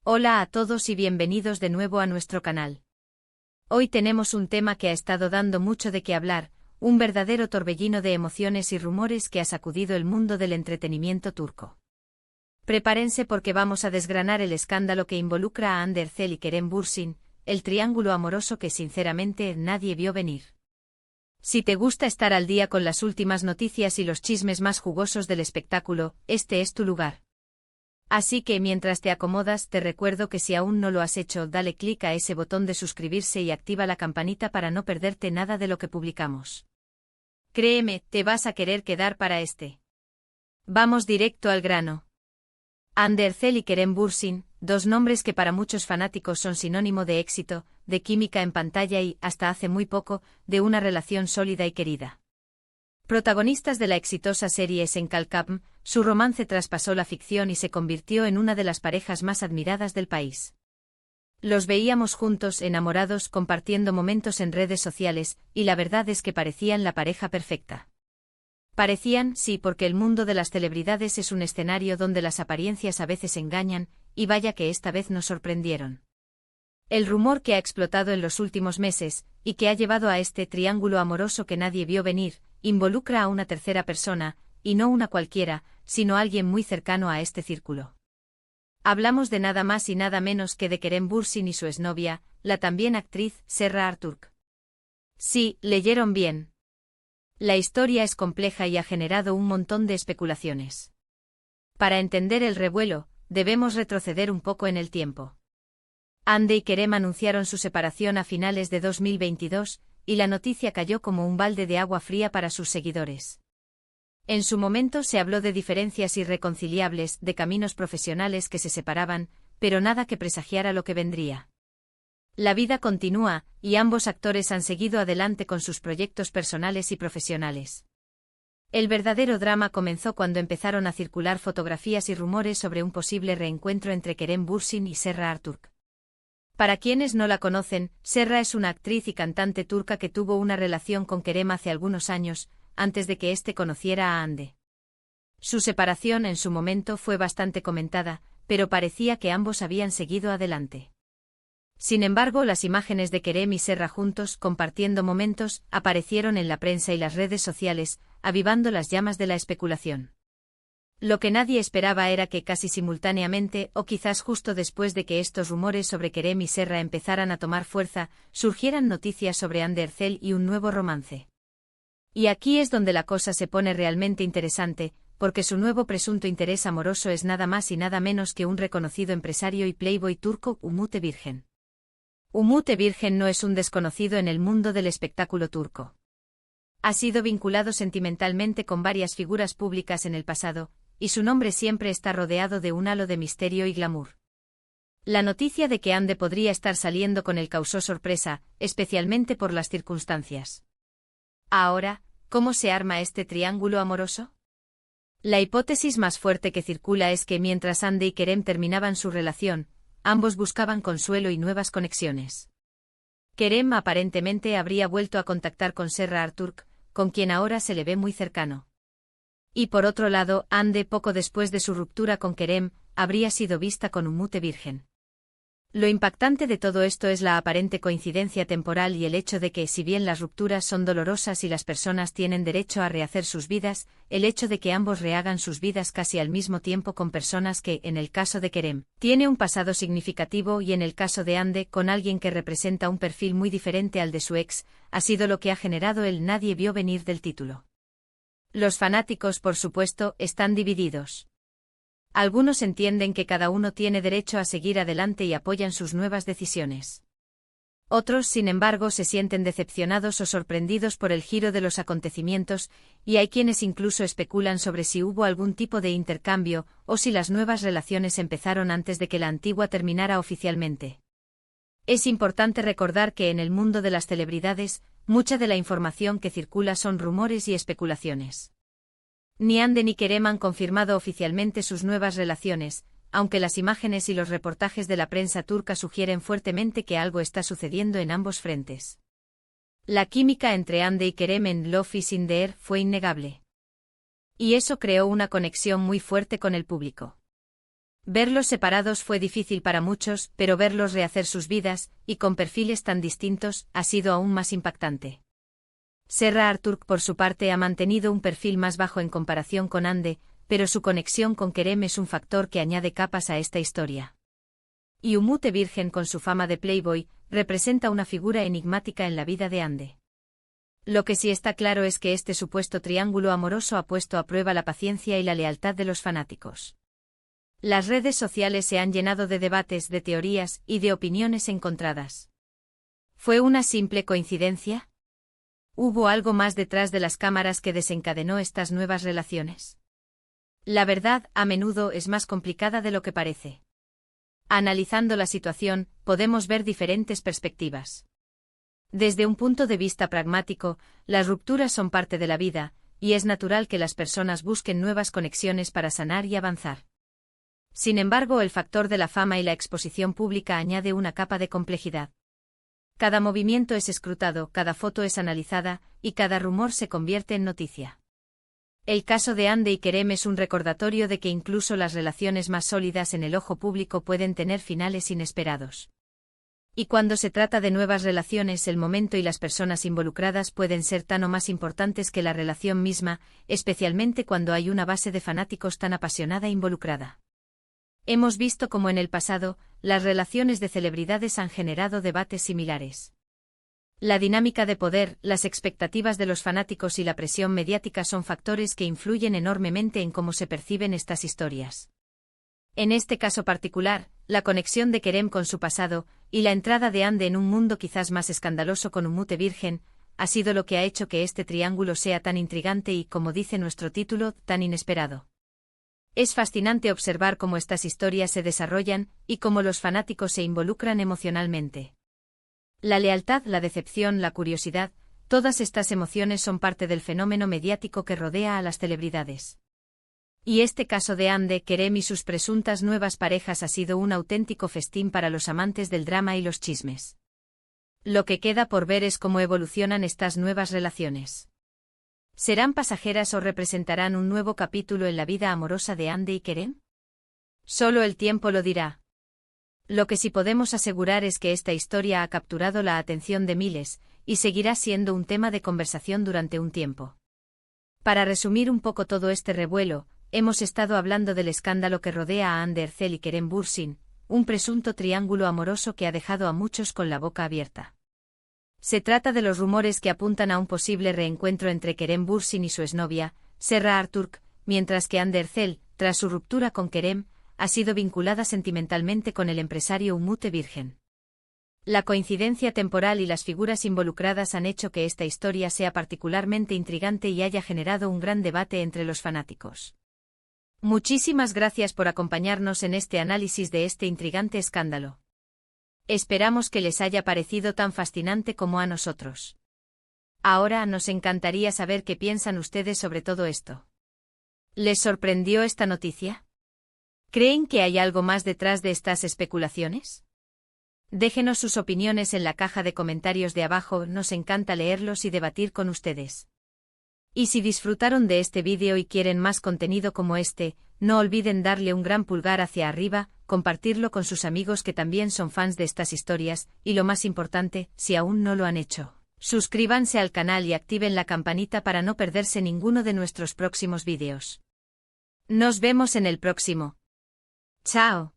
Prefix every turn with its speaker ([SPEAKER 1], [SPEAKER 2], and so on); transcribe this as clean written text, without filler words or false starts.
[SPEAKER 1] Hola a todos y bienvenidos de nuevo a nuestro canal. Hoy tenemos un tema que ha estado dando mucho de qué hablar, un verdadero torbellino de emociones y rumores que ha sacudido el mundo del entretenimiento turco. Prepárense porque vamos a desgranar el escándalo que involucra a Hande Erçel y Kerem Bürsin, el triángulo amoroso que sinceramente nadie vio venir. Si te gusta estar al día con las últimas noticias y los chismes más jugosos del espectáculo, este es tu lugar. Así que mientras te acomodas te recuerdo que si aún no lo has hecho dale clic a ese botón de suscribirse y activa la campanita para no perderte nada de lo que publicamos. Créeme, te vas a querer quedar para este. Vamos directo al grano. Hande Erçel y Kerem Bürsin, dos nombres que para muchos fanáticos son sinónimo de éxito, de química en pantalla y, hasta hace muy poco, de una relación sólida y querida. Protagonistas de la exitosa serie Senkalkapm, su romance traspasó la ficción y se convirtió en una de las parejas más admiradas del país. Los veíamos juntos, enamorados, compartiendo momentos en redes sociales, y la verdad es que parecían la pareja perfecta. Parecían, sí, porque el mundo de las celebridades es un escenario donde las apariencias a veces engañan, y vaya que esta vez nos sorprendieron. El rumor que ha explotado en los últimos meses, y que ha llevado a este triángulo amoroso que nadie vio venir, involucra a una tercera persona, y no una cualquiera, sino alguien muy cercano a este círculo. Hablamos de nada más y nada menos que de Kerem Bürsin y su exnovia, la también actriz Serra Arturk. Sí, leyeron bien. La historia es compleja y ha generado un montón de especulaciones. Para entender el revuelo, debemos retroceder un poco en el tiempo. Hande y Kerem anunciaron su separación a finales de 2022, y la noticia cayó como un balde de agua fría para sus seguidores. En su momento se habló de diferencias irreconciliables, de caminos profesionales que se separaban, pero nada que presagiara lo que vendría. La vida continúa, y ambos actores han seguido adelante con sus proyectos personales y profesionales. El verdadero drama comenzó cuando empezaron a circular fotografías y rumores sobre un posible reencuentro entre Kerem Bürsin y Serra Arturk. Para quienes no la conocen, Serra es una actriz y cantante turca que tuvo una relación con Kerem hace algunos años, antes de que éste conociera a Hande. Su separación en su momento fue bastante comentada, pero parecía que ambos habían seguido adelante. Sin embargo, las imágenes de Kerem y Serra juntos, compartiendo momentos, aparecieron en la prensa y las redes sociales, avivando las llamas de la especulación. Lo que nadie esperaba era que casi simultáneamente, o quizás justo después de que estos rumores sobre Kerem y Serra empezaran a tomar fuerza, surgieran noticias sobre Hande Erçel y un nuevo romance. Y aquí es donde la cosa se pone realmente interesante, porque su nuevo presunto interés amoroso es nada más y nada menos que un reconocido empresario y playboy turco, Umut Evirgen. Umut Evirgen no es un desconocido en el mundo del espectáculo turco. Ha sido vinculado sentimentalmente con varias figuras públicas en el pasado, y su nombre siempre está rodeado de un halo de misterio y glamour. La noticia de que Hande podría estar saliendo con él causó sorpresa, especialmente por las circunstancias. Ahora, ¿cómo se arma este triángulo amoroso? La hipótesis más fuerte que circula es que mientras Hande y Kerem terminaban su relación, ambos buscaban consuelo y nuevas conexiones. Kerem aparentemente habría vuelto a contactar con Serra Arturk, con quien ahora se le ve muy cercano. Y por otro lado, Hande, poco después de su ruptura con Kerem, habría sido vista con Umut Evirgen. Lo impactante de todo esto es la aparente coincidencia temporal y el hecho de que, si bien las rupturas son dolorosas y las personas tienen derecho a rehacer sus vidas, el hecho de que ambos rehagan sus vidas casi al mismo tiempo con personas que, en el caso de Kerem, tiene un pasado significativo y en el caso de Hande, con alguien que representa un perfil muy diferente al de su ex, ha sido lo que ha generado el nadie vio venir del título. Los fanáticos, por supuesto, están divididos. Algunos entienden que cada uno tiene derecho a seguir adelante y apoyan sus nuevas decisiones. Otros, sin embargo, se sienten decepcionados o sorprendidos por el giro de los acontecimientos, y hay quienes incluso especulan sobre si hubo algún tipo de intercambio, o si las nuevas relaciones empezaron antes de que la antigua terminara oficialmente. Es importante recordar que en el mundo de las celebridades, mucha de la información que circula son rumores y especulaciones. Ni Hande ni Kerem han confirmado oficialmente sus nuevas relaciones, aunque las imágenes y los reportajes de la prensa turca sugieren fuertemente que algo está sucediendo en ambos frentes. La química entre Hande y Kerem en Love is in the Air fue innegable. Y eso creó una conexión muy fuerte con el público. Verlos separados fue difícil para muchos, pero verlos rehacer sus vidas, y con perfiles tan distintos, ha sido aún más impactante. Serra Arturk, por su parte, ha mantenido un perfil más bajo en comparación con Ande, pero su conexión con Kerem es un factor que añade capas a esta historia. Y Umute Virgen, con su fama de playboy, representa una figura enigmática en la vida de Ande. Lo que sí está claro es que este supuesto triángulo amoroso ha puesto a prueba la paciencia y la lealtad de los fanáticos. Las redes sociales se han llenado de debates, de teorías y de opiniones encontradas. ¿Fue una simple coincidencia? ¿Hubo algo más detrás de las cámaras que desencadenó estas nuevas relaciones? La verdad, a menudo, es más complicada de lo que parece. Analizando la situación, podemos ver diferentes perspectivas. Desde un punto de vista pragmático, las rupturas son parte de la vida, y es natural que las personas busquen nuevas conexiones para sanar y avanzar. Sin embargo, el factor de la fama y la exposición pública añade una capa de complejidad. Cada movimiento es escrutado, cada foto es analizada, y cada rumor se convierte en noticia. El caso de Ande y Kerem es un recordatorio de que incluso las relaciones más sólidas en el ojo público pueden tener finales inesperados. Y cuando se trata de nuevas relaciones, el momento y las personas involucradas pueden ser tan o más importantes que la relación misma, especialmente cuando hay una base de fanáticos tan apasionada e involucrada. Hemos visto cómo en el pasado, las relaciones de celebridades han generado debates similares. La dinámica de poder, las expectativas de los fanáticos y la presión mediática son factores que influyen enormemente en cómo se perciben estas historias. En este caso particular, la conexión de Kerem con su pasado, y la entrada de Ande en un mundo quizás más escandaloso con Umute Virgen, ha sido lo que ha hecho que este triángulo sea tan intrigante y, como dice nuestro título, tan inesperado. Es fascinante observar cómo estas historias se desarrollan, y cómo los fanáticos se involucran emocionalmente. La lealtad, la decepción, la curiosidad, todas estas emociones son parte del fenómeno mediático que rodea a las celebridades. Y este caso de Ande, Kerem y sus presuntas nuevas parejas ha sido un auténtico festín para los amantes del drama y los chismes. Lo que queda por ver es cómo evolucionan estas nuevas relaciones. ¿Serán pasajeras o representarán un nuevo capítulo en la vida amorosa de Ande y Kerem? Solo el tiempo lo dirá. Lo que sí podemos asegurar es que esta historia ha capturado la atención de miles, y seguirá siendo un tema de conversación durante un tiempo. Para resumir un poco todo este revuelo, hemos estado hablando del escándalo que rodea a Ande Erçel y Kerem Bürsin, un presunto triángulo amoroso que ha dejado a muchos con la boca abierta. Se trata de los rumores que apuntan a un posible reencuentro entre Kerem Bürsin y su exnovia, Serra Arturk, mientras que Ande Erçel, tras su ruptura con Kerem, ha sido vinculada sentimentalmente con el empresario Umute Virgen. La coincidencia temporal y las figuras involucradas han hecho que esta historia sea particularmente intrigante y haya generado un gran debate entre los fanáticos. Muchísimas gracias por acompañarnos en este análisis de este intrigante escándalo. Esperamos que les haya parecido tan fascinante como a nosotros. Ahora nos encantaría saber qué piensan ustedes sobre todo esto. ¿Les sorprendió esta noticia? ¿Creen que hay algo más detrás de estas especulaciones? Déjenos sus opiniones en la caja de comentarios de abajo, nos encanta leerlos y debatir con ustedes. Y si disfrutaron de este vídeo y quieren más contenido como este, no olviden darle un gran pulgar hacia arriba, compartirlo con sus amigos que también son fans de estas historias, y lo más importante, si aún no lo han hecho, suscríbanse al canal y activen la campanita para no perderse ninguno de nuestros próximos vídeos. Nos vemos en el próximo. ¡Chao!